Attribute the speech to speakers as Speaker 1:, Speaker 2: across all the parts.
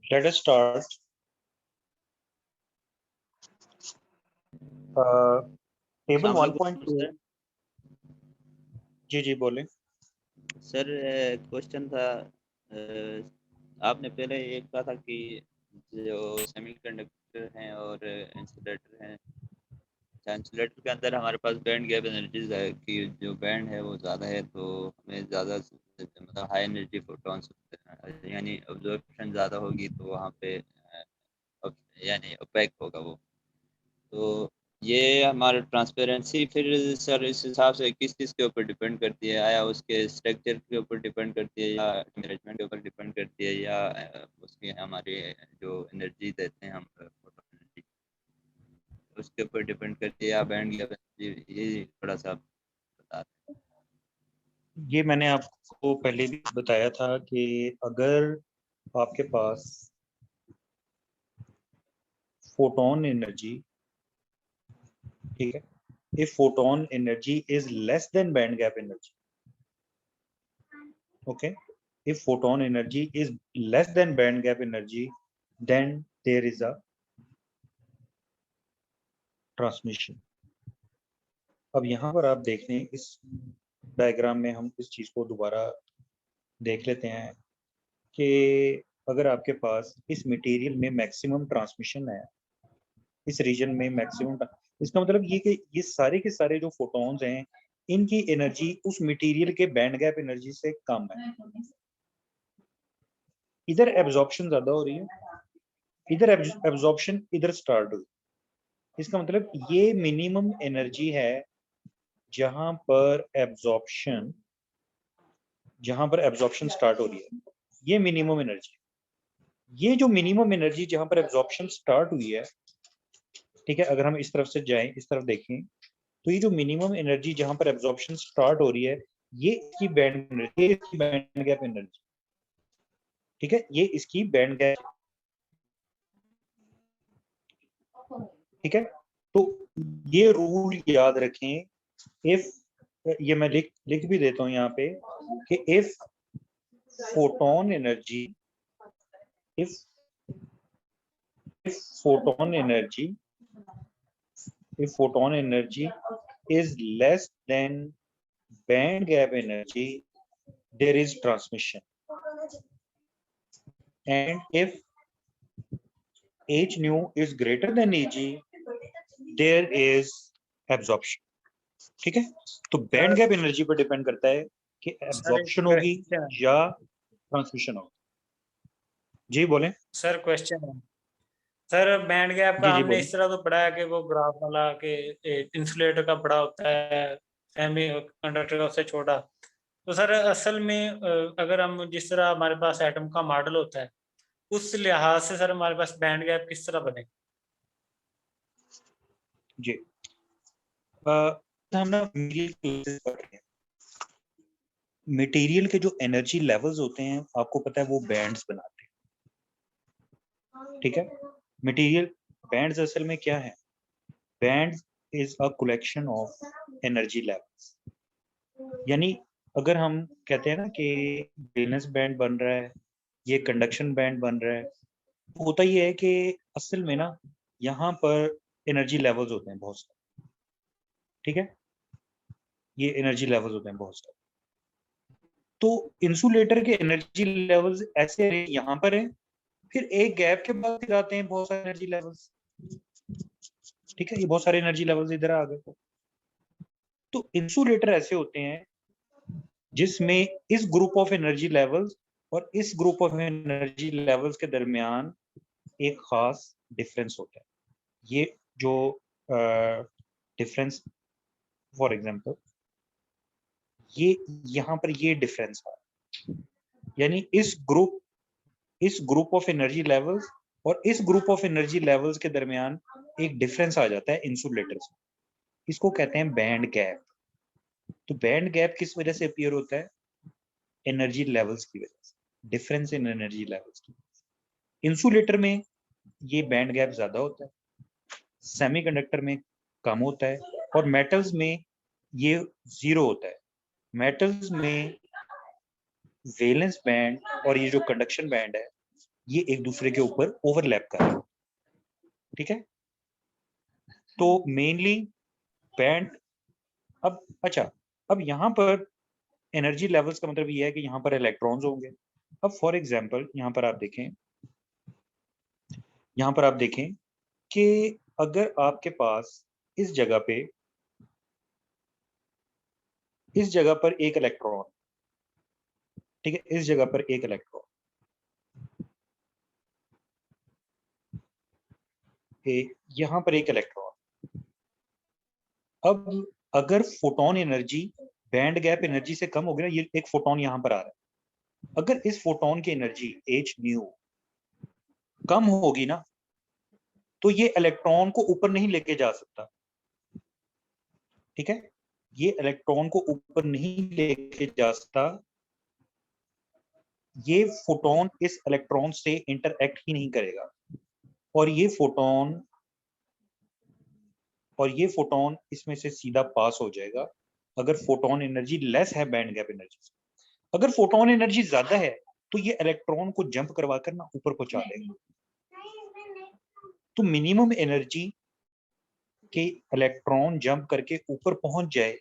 Speaker 1: Let us start. Table 1.2। जी बोलें
Speaker 2: sir. Question था, आपने पहले ये कहा था कि जो सेमीकंडक्टर हैं और इंसुलेटर हैं, इंसुलेटर के अंदर हमारे पास बैंड गैप एनर्जीज है कि जो बैंड है वो ज़्यादा है तो हमें ज़्यादा मतलब हाई एनर्जी फोटॉन्स यानी अब्जॉर्प्शन ज़्यादा होगी तो वहाँ पे यानी ओपेक होगा वो। तो ये हमारा ट्रांसपेरेंसी फिर सर इस हिसाब से किस चीज़ के ऊपर डिपेंड करती है? आया उसके स्ट्रक्चर के ऊपर डिपेंड करती है या मैनेजमेंट के ऊपर डिपेंड करती है या उसकी हमारी जो एनर्जी देते हैं हम फोटो एनर्जी उसके ऊपर डिपेंड करती है या बैंड गैप एनर्जी? ये थोड़ा सा बता दें।
Speaker 1: ये मैंने आपको पहले भी बताया था कि अगर आपके पास फोटोन एनर्जी, ठीक है, if photon energy is less than band gap energy, okay, if photon energy is less than band gap energy, then there is a transmission. अब यहाँ पर आप देख लें, इस डायग्राम में हम इस चीज को दोबारा देख लेते हैं कि अगर आपके पास इस मटेरियल में मैक्सिमम ट्रांसमिशन है, इस रीजन में मैक्सिमम, इसका मतलब ये कि ये सारे के सारे जो फोटॉन्स हैं इनकी एनर्जी उस मटेरियल के बैंड गैप एनर्जी से कम है। इधर एब्जॉर्प्शन ज्यादा हो रही है, इधर एब्जॉर्प्शन इधर स्टार्ट हुई। इसका मतलब ये मिनिमम एनर्जी है जहां पर एब्जॉर्प्शन स्टार्ट हो रही है, ये मिनिमम एनर्जी। ये जो मिनिमम एनर्जी जहां पर एब्जॉर्प्शन स्टार्ट हुई है, ठीक है, अगर हम इस तरफ से जाएं, इस तरफ देखें, तो ये जो मिनिमम एनर्जी जहां पर एब्जॉर्प्शन स्टार्ट हो रही है, ये इसकी बैंड गैप एनर्जी, ठीक है, ये इसकी बैंड गैप, ठीक है। तो ये रूल याद रखें, इफ, ये मैं लिख भी देता हूं यहाँ पे कि if photon energy, if photon energy if photon energy is less than band gap energy, there is transmission, and if h nu is greater than eg, there is absorption, ठीक है। तो बैंड गैप एनर्जी पर depend करता है कि absorption होगी या transmission होगी। जी बोलें
Speaker 3: सर। क्वेश्चन है सर, बैंड गैप का
Speaker 1: जी
Speaker 3: हमने इस तरह तो पढ़ा है कि वो ग्राफ वाला कि इंसुलेटर का बड़ा होता है, सेमी कंडक्टर का उससे छोटा। तो सर असल में अगर हम जिस तरह हमारे पास एटम का मॉडल होता है उस लिहाज से सर हमारे पास बैंड गैप किस तरह बने?
Speaker 1: जी हम ना मटेरियल के जो एनर्जी लेवल्स होते हैं, आपको पता है वो बैंड्स बनाते हैं, ठीक है। मटेरियल बैंड्स असल में क्या है? Bands is a collection of energy levels. यानी अगर हम कहते हैं ना कि वैलेंस बैंड बन रहा है, ये कंडक्शन बैंड बन रहा है, तो होता ये है कि असल में ना यहाँ पर एनर्जी लेवल्स होते हैं बहुत सारे, ठीक है, ये एनर्जी लेवल्स होते हैं बहुत सारे। तो इंसुलेटर के एनर्जी लेवल्स ऐसे यहाँ पर है, फिर एक गैप के बाद फिर आते हैं बहुत सारे एनर्जी लेवल्स, ठीक है, ये बहुत सारे एनर्जी लेवल्स इधर आ गए। तो इंसुलेटर ऐसे होते हैं जिसमें इस ग्रुप ऑफ एनर्जी लेवल्स और इस ग्रुप ऑफ एनर्जी लेवल्स के दरमियान एक खास डिफरेंस होता है। ये जो डिफरेंस, फॉर एग्जांपल ये यहाँ पर ये डिफरेंस है, यानी इस ग्रुप ऑफ एनर्जी लेवल्स और इस ग्रुप ऑफ एनर्जी लेवल्स के दरमियान एक डिफरेंस आ जाता है इंसुलेटर्स में, इसको कहते हैं बैंड गैप। तो बैंड गैप किस वजह से अपीयर होता है? एनर्जी लेवल्स की वजह से, डिफरेंस इन एनर्जी लेवल्स की वजह से। इंसुलेटर में ये बैंड गैप ज्यादा होता है, सेमीकंडक्टर में कम होता है, और मेटल्स में ये 0 होता है। मेटल्स में वैलेंस बैंड और ये जो कंडक्शन बैंड है ये एक दूसरे के ऊपर ओवरलैप कर रहे हैं, ठीक है। तो मेनली बैंड, अब अच्छा, अब यहाँ पर एनर्जी लेवल्स का मतलब ये है कि यहाँ पर इलेक्ट्रॉन्स होंगे। अब फॉर एग्जांपल यहाँ पर आप देखें, यहाँ पर आप देखें कि अगर आपके पास इस जगह पर एक इलेक्ट्रॉन, ठीक है, इस जगह पर एक इलेक्ट्रॉन, यहाँ पर एक इलेक्ट्रॉन, अब अगर photon energy band gap energy से कम होगी ना, ये एक फोटोन यहाँ पर आ रहा है, अगर इस फोटोन की एनर्जी h न्यू कम होगी ना, तो ये इलेक्ट्रॉन को ऊपर नहीं लेके जा सकता, ठीक है, ये इलेक्ट्रॉन को ऊपर नहीं लेके जा सकता, ये फोटोन इस इलेक्ट्रॉन से इंटरएक्ट ही नहीं करेगा, और ये फोटोन इसमें से सीधा पास हो जाएगा अगर फोटोन एनर्जी लेस है बैंड गैप एनर्जी से। अगर फोटोन एनर्जी ज्यादा है तो ये इलेक्ट्रॉन को जंप करवा कर ना ऊपर पहुंचा देगा। तो मिनिमम एनर्जी के इलेक्ट्रॉन जंप करके ऊपर पहुंच जाए,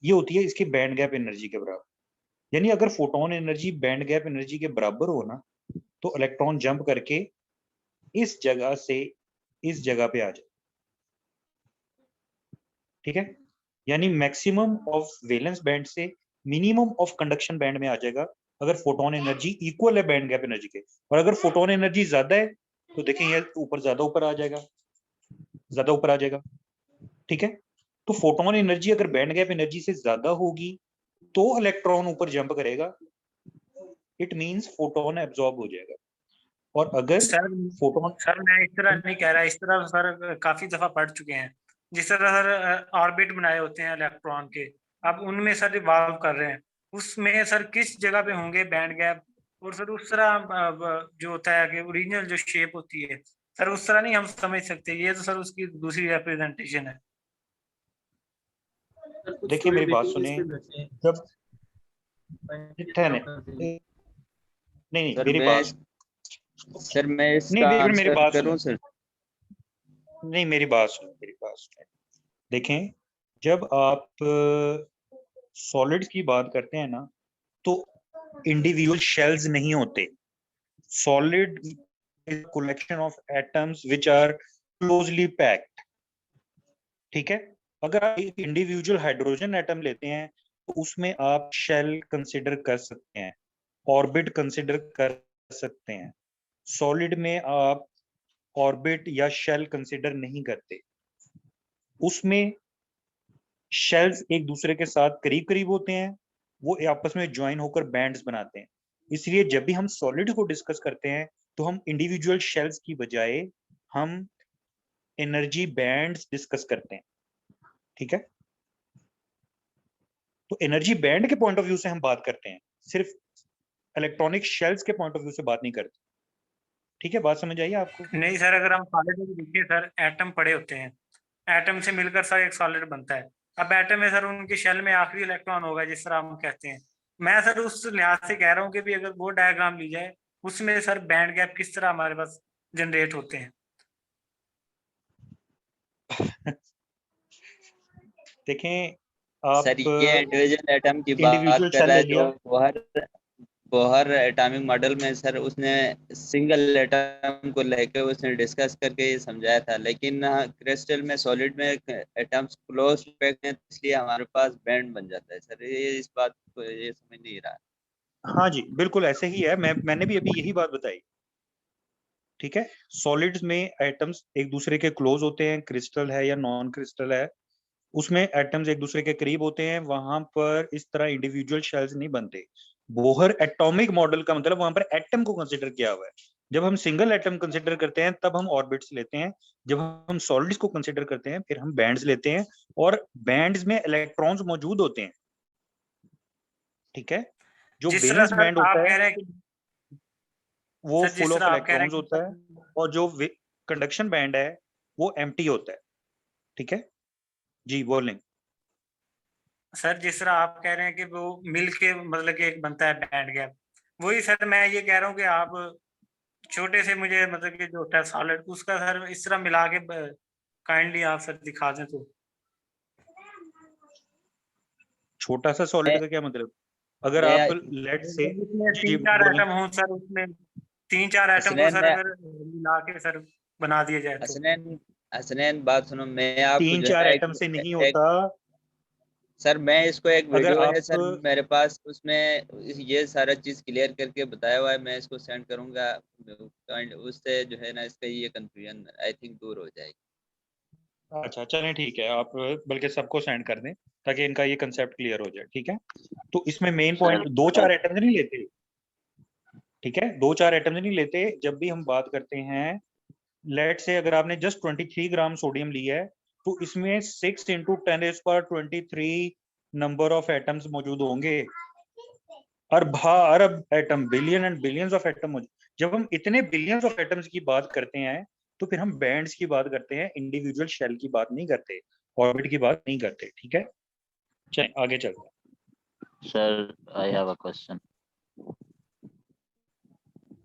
Speaker 1: ये होती है इसकी बैंड गैप एनर्जी के बराबर। यानी अगर photon energy band gap energy के बराबर हो ना, तो इलेक्ट्रॉन जंप करके इस जगह से इस जगह पे आ जाए, ठीक है। यानी मैक्सिमम ऑफ वैलेंस बैंड से मिनिमम ऑफ कंडक्शन बैंड में आ जाएगा अगर फोटोन एनर्जी इक्वल है बैंड गैप एनर्जी के। और अगर फोटोन एनर्जी ज्यादा है तो देखें ये ज्यादा ऊपर आ जाएगा, ठीक है। तो फोटोन एनर्जी अगर बैंड गैप एनर्जी से ज्यादा होगी तो इलेक्ट्रॉन ऊपर जंप करेगा, इट मींस फोटोन एब्जॉर्ब हो जाएगा। और अगर
Speaker 3: सर मैं इस तरह नहीं कह रहा, इस तरह सर काफी दफा पढ़ चुके हैं। जिस तरह सर ऑर्बिट बनाए होते हैं इलेक्ट्रॉन के, अब उनमें सर रिवॉल्व कर रहे हैं, उसमें सर किस जगह पे होंगे बैंड गैप, और सर उस तरह जो होता है कि ओरिजिनल जो शेप होती है सर, उस तरह नहीं हम समझ सकते, ये तो सर उसकी दूसरी रिप्रेजेंटेशन है।
Speaker 1: देखिए मेरी बात सुने, जब नहीं
Speaker 2: सर
Speaker 1: मेरी बात,
Speaker 2: सर मैं
Speaker 1: नहीं
Speaker 2: इसका
Speaker 1: मेरी
Speaker 2: आंसर
Speaker 1: बात
Speaker 2: करूं
Speaker 1: सुने,
Speaker 2: सर?
Speaker 1: नहीं मेरी बात सुने। देखें, जब आप सॉलिड्स की बात करते हैं ना, तो इंडिविजुअल शेल्स नहीं होते। Solid is collection of atoms which are closely packed, ठीक है। अगर आप एक इंडिविजुअल हाइड्रोजन एटम लेते हैं तो उसमें आप शेल कंसिडर कर सकते हैं, ऑर्बिट कंसिडर कर सकते हैं। सॉलिड में आप ऑर्बिट या शेल कंसिडर नहीं करते, उसमें शेल्स एक दूसरे के साथ करीब करीब होते हैं, वो आपस में ज्वाइन होकर बैंड्स बनाते हैं। इसलिए जब भी हम सॉलिड को डिस्कस करते हैं तो हम इंडिविजुअल शेल्स की बजाय हम एनर्जी बैंड्स डिस्कस करते हैं, ठीक है। तो एनर्जी बैंड के पॉइंट ऑफ व्यू से हम बात करते हैं, सिर्फ इलेक्ट्रॉनिक शेल्स के पॉइंट ऑफ व्यू से बात नहीं करते, ठीक है। बात समझ आई आपको?
Speaker 3: नहीं सर, अगर हम सॉलिड को देखिए सर, एटम पड़े होते हैं, एटम से मिलकर सर एक सॉलिड बनता है। अब एटम में सर उनके शेल में आखिरी इलेक्ट्रॉन होगा, जिस तरह हम कहते हैं। मैं सर उस लिहाज से कह रहा हूँ कि भी अगर वो डायग्राम ली जाए, उसमें सर बैंड गैप किस तरह हमारे पास जनरेट होते हैं।
Speaker 1: देखें आप,
Speaker 2: सर ये इंडिविजुअल एटम की बात
Speaker 1: इंडिविजुअल
Speaker 2: कर
Speaker 1: शेल
Speaker 2: रहा
Speaker 1: ले
Speaker 2: है
Speaker 1: लिया,
Speaker 2: जो बोहर एटॉमिक मॉडल में सर उसने सिंगल एटम को लेकर उसने डिस्कस करके ये समझाया था, लेकिन क्रिस्टल में सॉलिड में एटम्स क्लोज पैक्ड हैं, इसलिए हमारे पास बैंड बन जाता है। सर ये इस बात को ये समझ नहीं रहा।
Speaker 1: हाँ जी बिल्कुल ऐसे ही है, मैंने भी अभी यही बात बताई, ठीक है। सॉलिड्स में एटम्स एक दूसरे के क्लोज होते हैं, क्रिस्टल है या नॉन क्रिस्टल है, उसमें एटम्स एक दूसरे के करीब होते हैं, वहां पर इस तरह इंडिविजुअल शेल्स नहीं बनते। बोहर एटॉमिक मॉडल का मतलब वहां पर एटम को कंसिडर किया हुआ है। जब हम सिंगल एटम कंसिडर करते हैं तब हम ऑर्बिट्स लेते हैं, जब हम सॉलिड्स को कंसिडर करते हैं फिर हम बैंड्स लेते हैं, और बैंड्स में इलेक्ट्रॉन्स मौजूद होते हैं, ठीक है। जो
Speaker 3: जिस तरह
Speaker 1: वैलेंस
Speaker 3: सर
Speaker 1: बैंड
Speaker 3: आप
Speaker 1: होता
Speaker 3: कह
Speaker 1: है
Speaker 3: रहे हैं कि
Speaker 1: वो
Speaker 3: सर,
Speaker 1: फुल
Speaker 3: जिस
Speaker 1: ऑफ
Speaker 3: तरह आप कह रहे
Speaker 1: इलेक्ट्रॉन्स
Speaker 3: हैं
Speaker 1: होता है,
Speaker 3: कि
Speaker 1: और जो कंडक्शन बैंड है वो एम्प्टी होता है, ठीक है। जी बोलें।
Speaker 3: सर जिस तरह आप कह रहे हैं कि वो मिल के मतलब कि एक बनता है बैंड गैप, वही सर मैं ये कह रहा हूँ कि आप छोटे से मुझे मतलब कि जो होता है सॉलिड उसका सर इस तरह मिला के काइंडली आप सर दिखा दें तो।
Speaker 1: छोटा सा सॉलिड का क्या मतलब? अगर
Speaker 2: मैं
Speaker 1: आप लेट से
Speaker 3: उसमें
Speaker 1: जी
Speaker 3: 3-4
Speaker 1: बोलें।
Speaker 3: एटम हो सर, उसमें 3-4 एटम को
Speaker 2: हसनैन
Speaker 3: सर
Speaker 2: मैं
Speaker 3: अगर मिला के सर बना दिया जाए तो।
Speaker 2: हसनैन हसनैन बात सुनो, मैं आपको
Speaker 1: तीन
Speaker 2: जो है
Speaker 1: चार
Speaker 2: ना
Speaker 1: एटम से नहीं
Speaker 2: एक
Speaker 1: होता।
Speaker 2: सर मैं इसको एक
Speaker 1: अगर
Speaker 2: वीडियो है
Speaker 1: आप
Speaker 2: सर मेरे पास, उसमें ये सारा चीज क्लियर करके बताया हुआ है, मैं इसको सेंड करूंगा। उससे जो है ना इसका ये कंफ्यूजन आई थिंक दूर हो जाएगी।
Speaker 1: अच्छा चलें ठीक है, आप बल्कि सबको सेंड कर दें ताकि इनका ये कंसेप्ट क्लियर हो जाए। ठीक है, तो इसमें मेन पॉइंट 2-4 एटम नहीं लेते। ठीक है, 2-4 एटम नहीं लेते। जब भी हम बात करते हैं, लेट से अगर आपने जस्ट 23 ग्राम सोडियम लिया है तो इसमें 6 × 10⁻23 नंबर ऑफ एटम्स मौजूद होंगे। अरब atom, billion and billions of atom. जब हम इतने बिलियंस ऑफ एटम्स की बात करते हैं तो फिर हम बैंड्स की बात करते हैं, इंडिविजुअल शेल की बात नहीं करते, ऑर्बिट की बात नहीं करते। ठीक है, चलिए आगे चलते हैं।
Speaker 4: Sir I have a question.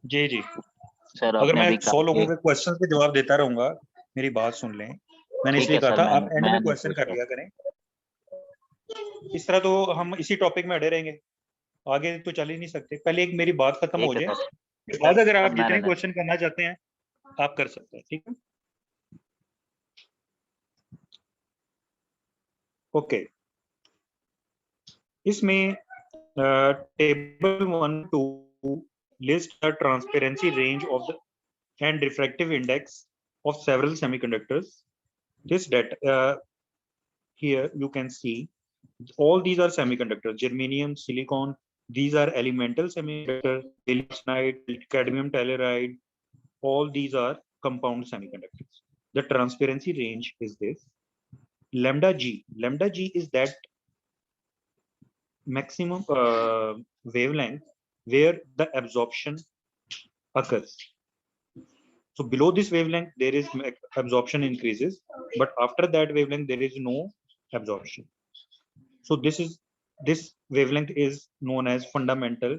Speaker 1: जी जी,
Speaker 4: सर
Speaker 1: अगर
Speaker 4: आपने
Speaker 1: मैं
Speaker 4: अभी
Speaker 1: 100
Speaker 4: कहा
Speaker 1: लोगों
Speaker 4: कि
Speaker 1: के क्वेश्चन के जवाब देता रहूंगा, मेरी बात सुन लें। मैंने
Speaker 4: ठीक
Speaker 1: इसलिए
Speaker 4: है
Speaker 1: कहा
Speaker 4: सर,
Speaker 1: था आप एंड में
Speaker 4: मैं नहीं
Speaker 1: क्वेश्चन
Speaker 4: पूछ
Speaker 1: कर
Speaker 4: रहा।
Speaker 1: लिया करें। इस तरह तो हम इसी टॉपिक में अड़े रहेंगे, आगे तो चल ही नहीं सकते। पहले एक मेरी बात खत्म हो
Speaker 4: ठीक है
Speaker 1: जाए,
Speaker 4: सर,
Speaker 1: उसके बाद अगर
Speaker 4: सर
Speaker 1: आप
Speaker 4: मैंने
Speaker 1: जितने
Speaker 4: नहीं।
Speaker 1: क्वेश्चन करना चाहते हैं आप कर सकते हैं। ठीक है, ओके। इसमें table 1-2 list the transparency range of the and refractive index of several semiconductors. This data here you can see all these are semiconductors: germanium, silicon. These are elemental semiconductors: gallium arsenide, cadmium telluride. All these are compound semiconductors. The transparency range is this: lambda g. Lambda g is that maximum wavelength where the absorption occurs. So below this wavelength, there is absorption increases, but after that wavelength, there is no absorption. So this wavelength is known as fundamental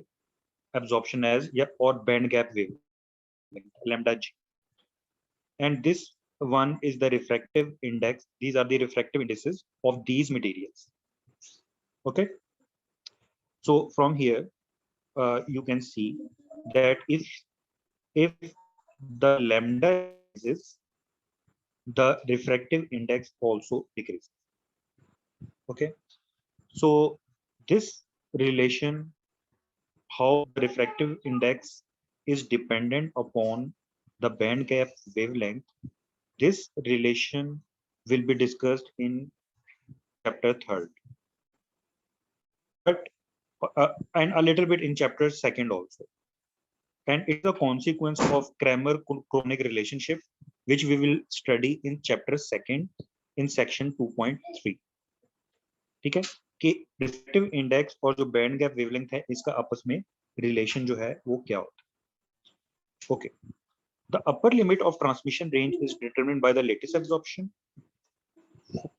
Speaker 1: absorption as or band gap wavelength, lambda g. And this one is the refractive index. These are the refractive indices of these materials. Okay. So from here, you can see that if the lambda is, the refractive index also decreases. Okay, so this relation, how the refractive index is dependent upon the band gap wavelength, this relation will be discussed in chapter 3rd, but and a little bit in chapter 2nd also. And it's a consequence of Kramer-Kronig relationship, which we will study in chapter 2nd in section 2.3. ठीक है, कि reflective index और जो band gap wavelength है इसका आपस में relation जो है वो क्या होता है। Okay, the upper limit of transmission range is determined by the latest absorption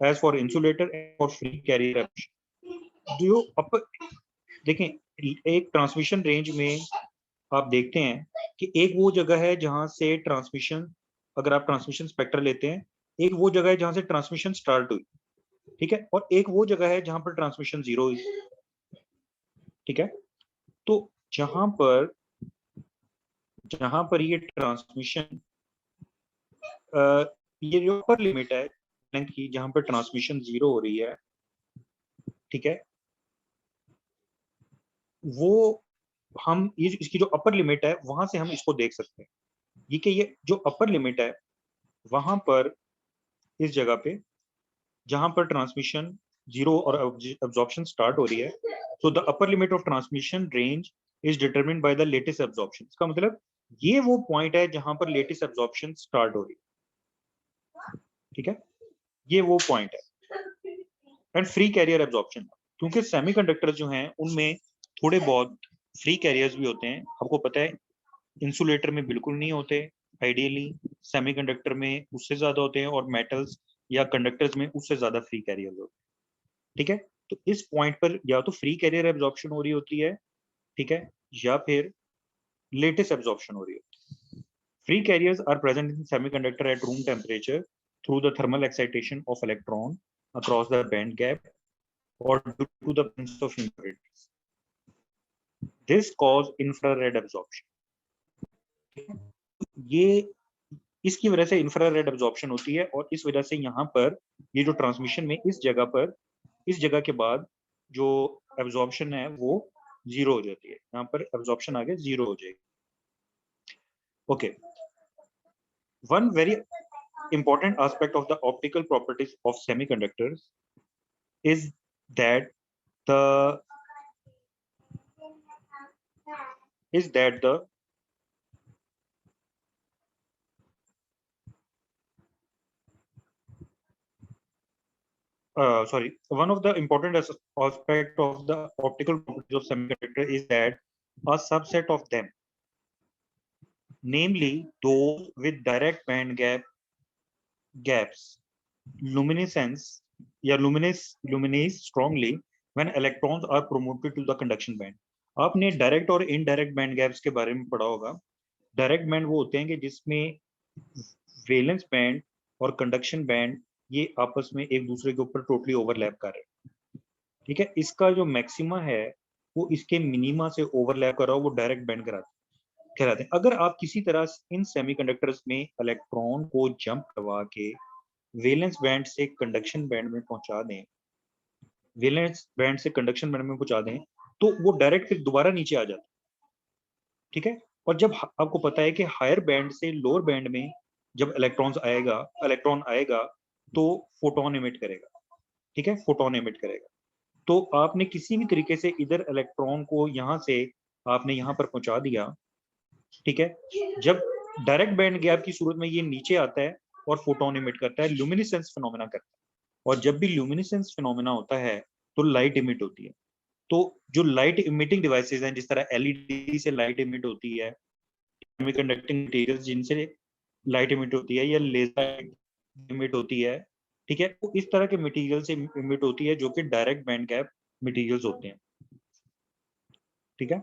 Speaker 1: edge for insulator और फ्री कैरियर एब्जॉर्प्शन। जो अपर देखें, एक ट्रांसमिशन रेंज में आप देखते हैं कि एक वो जगह है जहां से ट्रांसमिशन, अगर आप ट्रांसमिशन स्पेक्ट्रम लेते हैं, एक वो जगह है जहां से ट्रांसमिशन स्टार्ट हुई, ठीक है, और एक वो जगह है जहां पर ट्रांसमिशन जीरो हुई। ठीक है, तो जहां पर ये ट्रांसमिशन, ये जो अपर लिमिट है लेंथ की, जहां पर ट्रांसमिशन जीरो हो रही है, ठीक है, वो हम ये इसकी जो अपर लिमिट है वहां से हम इसको देख सकते हैं। ये कि ये जो अपर लिमिट है वहां पर, इस जगह पे जहां पर ट्रांसमिशन जीरो और एब्जॉर्प्शन स्टार्ट हो रही है, so the upper limit of transmission range is determined by the latest absorption. इसका मतलब ये वो पॉइंट है जहां पर लेटेस्ट एब्जॉर्प्शन स्टार्ट हो रही है। ठीक है, ये वो पॉइंट है। एंड फ्री कैरियर एब्जॉर्प्शन, क्योंकि सेमीकंडक्टर जो हैं उनमें थोड़े बहुत फ्री कैरियर्स भी होते हैं। आपको पता है इंसुलेटर में बिल्कुल नहीं होते, आइडियली सेमीकंडक्टर में उससे ज्यादा होते हैं, और मेटल्स या कंडक्टर्स में उससे ज्यादा फ्री कैरियर्स होते हैं। ठीक है, तो इस पॉइंट पर या तो फ्री कैरियर एब्जॉर्प्शन हो रही होती है, ठीक है, या फिर लेटेस्ट एब्जॉर्प्शन हो रही होती है। Free carriers are present in semiconductor at room temperature through the thermal excitation of electron across the band gap or due to the presence of impurities. This cause infrared absorption. ये इसकी वजह से infrared absorption होती है और इस वजह से यहाँ पर ये जो ट्रांसमिशन में इस जगह के बाद जो एब्जॉर्प्शन है वो जीरो हो जाती है, यहाँ पर एब्जॉर्प्शन आगे जीरो हो जाएगी. Okay, one very important aspect of the optical properties of semiconductors is that the one of the important aspect of the optical properties of semiconductor is that a subset of them, namely those with direct band gaps, luminesce strongly when electrons are promoted to the conduction band. आपने direct और indirect band gaps के बारे में पढ़ा होगा. Direct band वो होते हैं कि जिसमें वेलेंस बैंड और कंडक्शन बैंड ये आपस में एक दूसरे के ऊपर टोटली ओवरलैप कर रहे हैं. ठीक है, इसका जो मैक्सिमा है वो इसके मिनिमा से ओवरलैप कर रहा हो वो डायरेक्ट बैंड कहलाते हैं. अगर आप किसी तरह इन सेमीकंडक्टर्स में इलेक्ट्रॉन को जंप करवा के वेलेंस बैंड से कंडक्शन बैंड में पहुंचा दें, तो वो डायरेक्ट फिर दोबारा नीचे आ जाता है. ठीक है, और जब आपको पता है कि हायर बैंड से लोअर बैंड में जब इलेक्ट्रॉन आएगा तो फोटोन एमिट करेगा. ठीक है, फोटोन एमिट करेगा. तो आपने किसी भी तरीके से इधर इलेक्ट्रॉन को यहाँ से आपने यहाँ पर पहुंचा दिया. ठीक है, जब डायरेक्ट बैंड गैप की सूरत में ये नीचे आता है और फोटोन एमिट करता है, ल्यूमिनेसेंस फिनोमेना करता है. और जब भी ल्यूमिनेसेंस फिनोमेना होता है तो लाइट इमिट होती है. तो जो लाइट इमिटिंग डिवाइसेस हैं, जिस तरह एलईडी से लाइट इमिट होती है, सेमीकंडक्टिंग मटेरियल्स जिनसे लाइट इमिट होती है, या लेजर इमिट होती है. ठीक है, तो इस तरह के मटेरियल से इमिट होती है जो कि डायरेक्ट बैंड गैप मटेरियल्स होते हैं. ठीक है,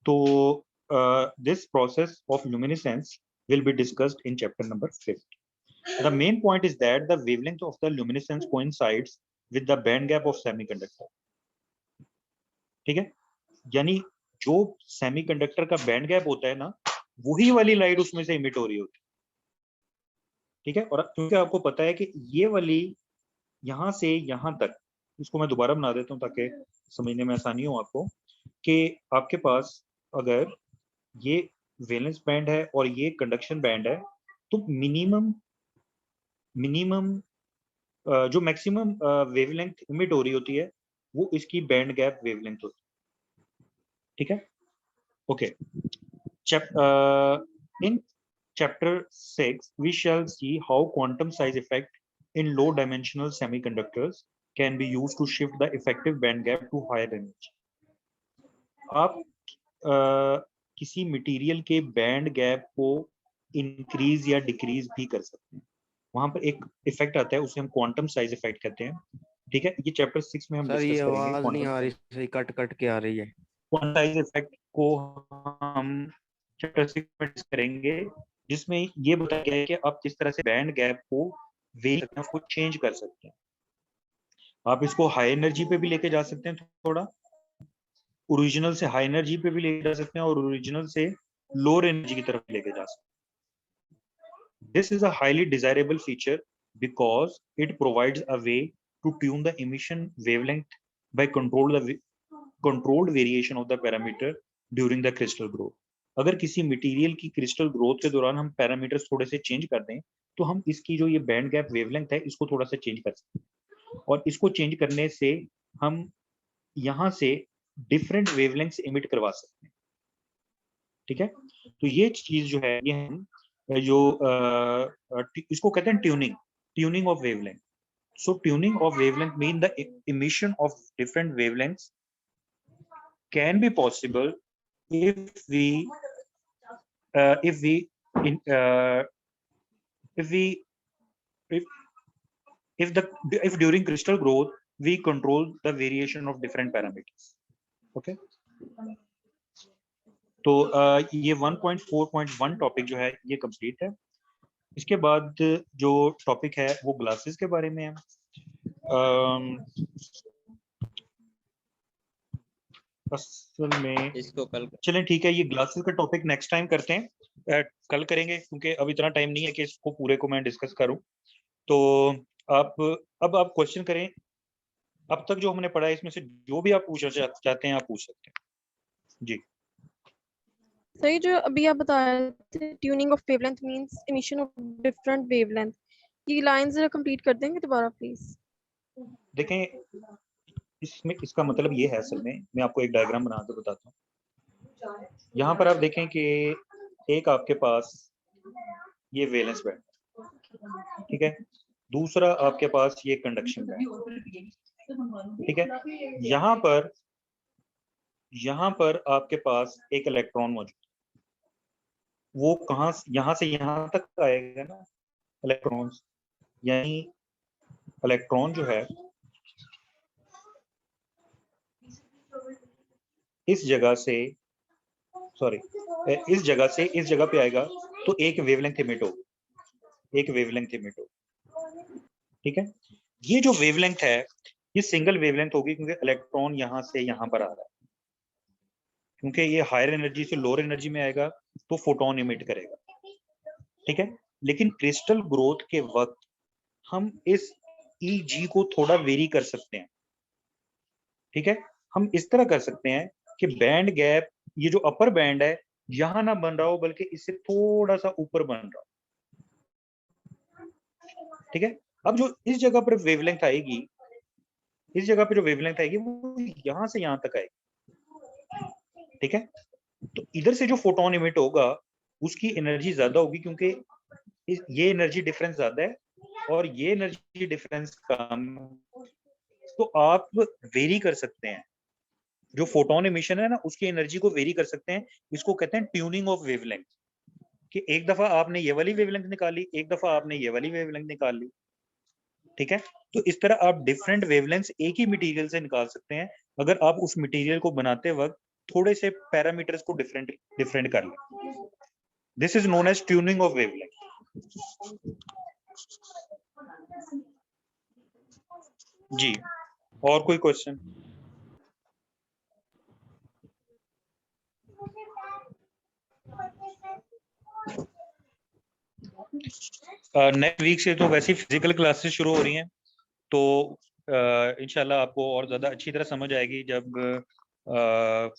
Speaker 1: तो this process of luminescence will be discussed in chapter number 5. The main point is that the wavelength of the luminescence coincides with the band gap of semiconductor. ठीक है, यानी जो semiconductor का बैंड गैप होता है ना, वही वाली लाइट उसमें से इमिट हो रही होती है. ठीक है, और क्योंकि आपको पता है कि ये वाली यहाँ से यहाँ तक, इसको मैं दोबारा बना देता हूँ ताकि समझने में आसानी हो आपको, कि आपके पास अगर ये वैलेंस बैंड है और ये कंडक्शन बैंड है, तो मिनिमम जो मैक्सिमम वेवलेंथ इमिट हो रही होती है वो इसकी बैंड गैप वेवलेंथ होती है. ठीक है, okay. In chapter 6 we shall see how quantum size effect in low dimensional semiconductors can be used to shift the effective band gap to higher energy. आप किसी मटेरियल के बैंड गैप को increase या decrease भी कर सकते हैं. वहां पर एक इफेक्ट आता है, उसे हम क्वांटम साइज इफेक्ट कहते हैं. ठीक है, ये चैप्टर 6 में हम
Speaker 5: सर ये
Speaker 1: डिस्कस करेंगे.
Speaker 5: आवाज नहीं आ रही, सही कट कट के आ रही है.
Speaker 1: क्वांटम साइज इफेक्ट को हम चैप्टर 6 में डिस्कस करेंगे, जिसमें ये बताया गया है कि आप किस तरह से बैंड गैप को उसको चेंज कर सकते हैं. आप इसको हाई एनर्जी पे भी लेके जा सकते हैं, थोड़ा ओरिजिनल से हाई एनर्जी पे भी लेके जा सकते हैं और ओरिजिनल से लोअर एनर्जी की तरफ लेके जा सकते हैं. This is a highly desirable feature because it provides a way to tune the emission wavelength by controlled variation of the parameter during the crystal growth. अगर किसी मटेरियल की क्रिस्टल ग्रोथ के दौरान हम पैरामीटर्स थोड़े से चेंज कर दें तो हम इसकी जो ये बैंड गैप वेवलेंथ है इसको थोड़ा सा चेंज कर सकते हैं. और इसको चेंज करने से हम यहाँ से डिफरेंट वेवलेंथ्स इमिट करवा सकते हैं. ठीक है, तो ये चीज जो है ये हम जो इसको कहते हैं tuning of wavelength. So tuning of wavelength mean the emission of different wavelengths can be possible if during crystal growth we control the variation of different parameters. Okay, तो ये 1.4.1 टॉपिक जो है ये कंप्लीट है। इसके बाद जो टॉपिक है वो ग्लासेस के बारे में है। असल में
Speaker 2: इसको कल
Speaker 1: चलें ठीक है, ये ग्लासेस का टॉपिक नेक्स्ट टाइम करते हैं, कल करेंगे क्योंकि अब इतना टाइम नहीं है कि इसको पूरे को मैं डिस्कस करूं। तो आप अब आप क्वेश्चन करें, अब तक जो हमने पढ़ा है इसमें से जो भी आप पूछना चाहते हैं आप पूछ सकते हैं जी।
Speaker 6: सही, जो अभी आप बता रहे थे tuning of wavelength means emission of different wavelength, ये लाइंस जरा कंप्लीट कर देंगे दोबारा प्लीज।
Speaker 1: देखें इसमें इसका मतलब ये है, असल में मैं आपको एक डायग्राम बना के बताता हूँ। यहाँ पर आप देखें कि एक आपके पास ये वैलेंस बैंड, ठीक है, दूसरा आपके पास ये कंडक्शन बैंड, ठीक है। यहाँ पर आपके पास एक इलेक्ट्रॉन मौजूद, वो कहाँ यहाँ से यहाँ तक आएगा ना इलेक्ट्रॉन, यानी इलेक्ट्रॉन जो है इस जगह से सॉरी इस जगह से इस जगह पे आएगा तो एक वेवलेंथ इमिट होगी, एक वेवलेंथ इमिट होगी, ठीक है। ये जो वेवलेंथ है ये सिंगल वेवलेंथ होगी क्योंकि इलेक्ट्रॉन यहाँ से यहाँ पर आ रहा है, क्योंकि ये हायर एनर्जी से लोअर एनर्जी में आएगा तो फोटोन इमिट करेगा, ठीक है। लेकिन क्रिस्टल ग्रोथ के वक्त हम इस EG को थोड़ा वेरी कर सकते हैं, ठीक है। हम इस तरह कर सकते हैं कि बैंड गैप, ये जो अपर बैंड है यहां ना बन रहा हो बल्कि इससे थोड़ा सा ऊपर बन रहा हो, ठीक है। अब जो इस जगह पर वेवलेंथ आएगी, इस जगह पे जो वेवलेंथ आएगी वो यहां से यहां तक आएगी, ठीक है। तो इधर से जो फोटोन इमिट होगा उसकी एनर्जी ज्यादा होगी क्योंकि ये एनर्जी डिफरेंस ज्यादा है और ये एनर्जी डिफरेंस कम, तो आप वेरी कर सकते हैं, जो फोटोन एमिशन है ना उसकी एनर्जी को वेरी कर सकते हैं। इसको कहते हैं ट्यूनिंग ऑफ वेवलेंथ, कि एक दफा आपने ये वाली वेवलेंथ निकाली, एक दफा आपने ये वाली वेवलेंथ निकाल ली, ठीक है। तो इस तरह आप डिफरेंट वेवलेंथ एक ही मटेरियल से निकाल सकते हैं अगर आप उस मटेरियल को बनाते वक्त थोड़े से पैरामीटर्स को डिफरेंट कर लें। This is known as tuning of wavelength. जी, और कोई क्वेश्चन? नेक्स्ट वीक से तो वैसे ही फिजिकल क्लासेस शुरू हो रही हैं, तो इंशाल्लाह आपको और ज्यादा अच्छी तरह समझ आएगी जब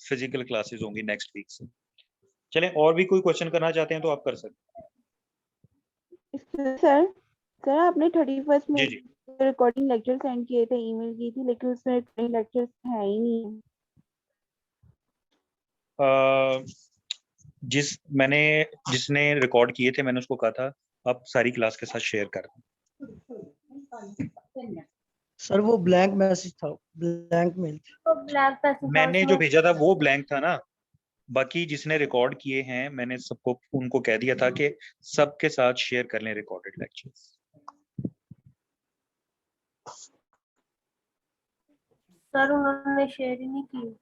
Speaker 1: फिजिकल क्लासेस होंगी नेक्स्ट वीक से। चलें, और भी कोई क्वेश्चन करना चाहते हैं तो आप कर सकते हैं।
Speaker 7: सर आपने 31 में
Speaker 1: जी जी,
Speaker 7: रिकॉर्डिंग लेक्चर सेंड किए थे, ईमेल की थी, लेकिन उसमें रिकॉर्डिंग लेक्चर्स है ही नहीं।
Speaker 1: जिसने रिकॉर्ड किए थे मैंने उसको कहा था आप सारी क्लास के साथ शेयर कर दें।
Speaker 8: सर वो ब्लैंक मैसेज था, ब्लैंक मेल।
Speaker 7: तो ब्लैक पैसे
Speaker 1: मैंने जो भेजा था वो ब्लैंक था ना, बाकी जिसने रिकॉर्ड किए हैं मैंने सबको उनको कह दिया था कि सबके साथ शेयर कर लें रिकॉर्डेड लेक्चर्स।
Speaker 7: सर उन्होंने शेयर ही नहीं की।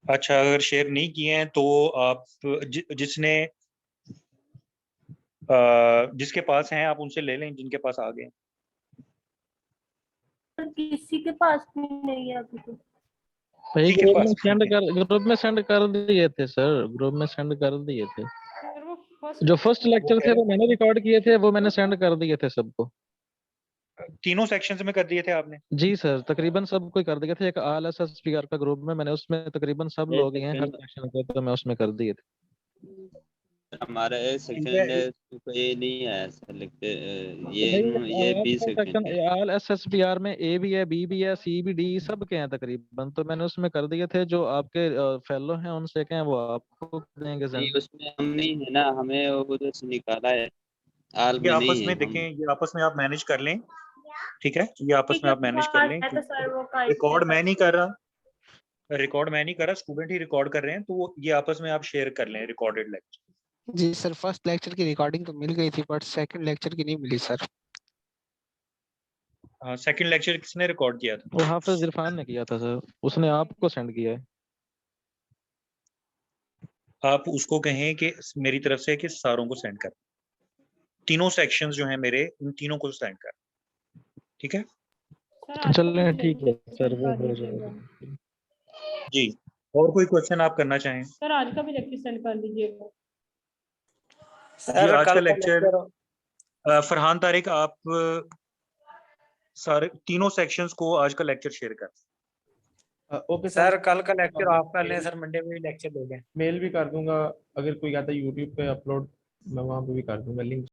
Speaker 1: अच्छा, अगर शेयर नहीं किए हैं तो आप जिसके पास हैं आप उनसे ले लें, जिनके पास आ गए।
Speaker 7: किसी के पास भी नहीं है अभी तो।
Speaker 9: भाई
Speaker 1: किसी के
Speaker 9: ग्रुप
Speaker 1: पास
Speaker 9: में
Speaker 1: भी
Speaker 9: सेंड
Speaker 1: नहीं
Speaker 9: कर, ग्रुप में सेंड कर दिए थे सर, ग्रुप में सेंड कर दिए थे। जो फर्स्ट लेक्चर थे वो मैंने रिकॉर्ड किए थे, वो मैंने सेंड कर दिए थे सबको।
Speaker 1: तीनों सेक्शंस में कर दिए थे आपने?
Speaker 9: जी सर, तकरीबन सबको ही कर दिए थे। एक ALSSPR का ग्रुप में मैंने, उसमें तकरीबन सब लोग ही हैं हर सेक्शन के, तो मैं उसमें कर दिए थे।
Speaker 2: हमारा सेक्शन ये नहीं है सेलेक्ट, ये बी सेक्शन
Speaker 9: सेक्शन
Speaker 2: है।
Speaker 9: ALSSPR में A भी है, B भी है, C भी, D सब के हैं तकरीबन, तो मैंने उसमें कर दिए थे। जो आपके फेलो हैं उनसे कहें वो आपको देंगे
Speaker 2: नहीं
Speaker 9: सर।
Speaker 2: उसमें हम नहीं है ना, हमें वो उधर से निकाला है, आल
Speaker 1: ये
Speaker 2: में
Speaker 1: आपस
Speaker 2: नहीं है
Speaker 1: में
Speaker 2: हम।
Speaker 1: देखें, ये आपस में आप मैनेज कर लें, ठीक है, ये आपस में आप मैनेज कर लें। रिकॉर्ड मैं नहीं कर रहा, स्टूडेंट ही रिकॉर्ड कर रहे हैं, तो वो ये आपस में आप शेयर कर लें रिकॉर्डेड लेक्चर।
Speaker 10: जी सर, फर्स्ट लेक्चर की रिकॉर्डिंग तो मिल गई थी बट सेकंड लेक्चर की नहीं मिली सर।
Speaker 1: हाँ, सेकंड लेक्चर किसने रिकॉर्ड किया था?
Speaker 9: वो हाफिज इरफान ने किया था सर, उसने आपको सेंड किया है।
Speaker 1: आप उसको कहें कि मेरी तरफ से कि सारों को सेंड कर, तीनों सेक्शंस जो हैं मेरे, इन तीनों को सेंड कर, ठीक है
Speaker 9: चलें ठीक है सर, वो हो जाएगा।
Speaker 1: जी। और कोई क्वेश्चन आप करना चाहें?
Speaker 11: सर आज का भी लेक्चर सेंड कर दीजिएगा।
Speaker 1: जी आज का लेक्चर फरहान तारिक आप सारे तीनों सेक्शंस को आज का लेक्चर शेयर कर।
Speaker 12: ओके
Speaker 3: सर कल का लेक्चर आप कर लें सर, मंडे में भी लेक्चर ले लें।
Speaker 12: मेल भी कर दूंगा, अगर कोई आता है यूट्यूब पे अपलोड मैं वहाँ पे भी कर दूंगा लिंक।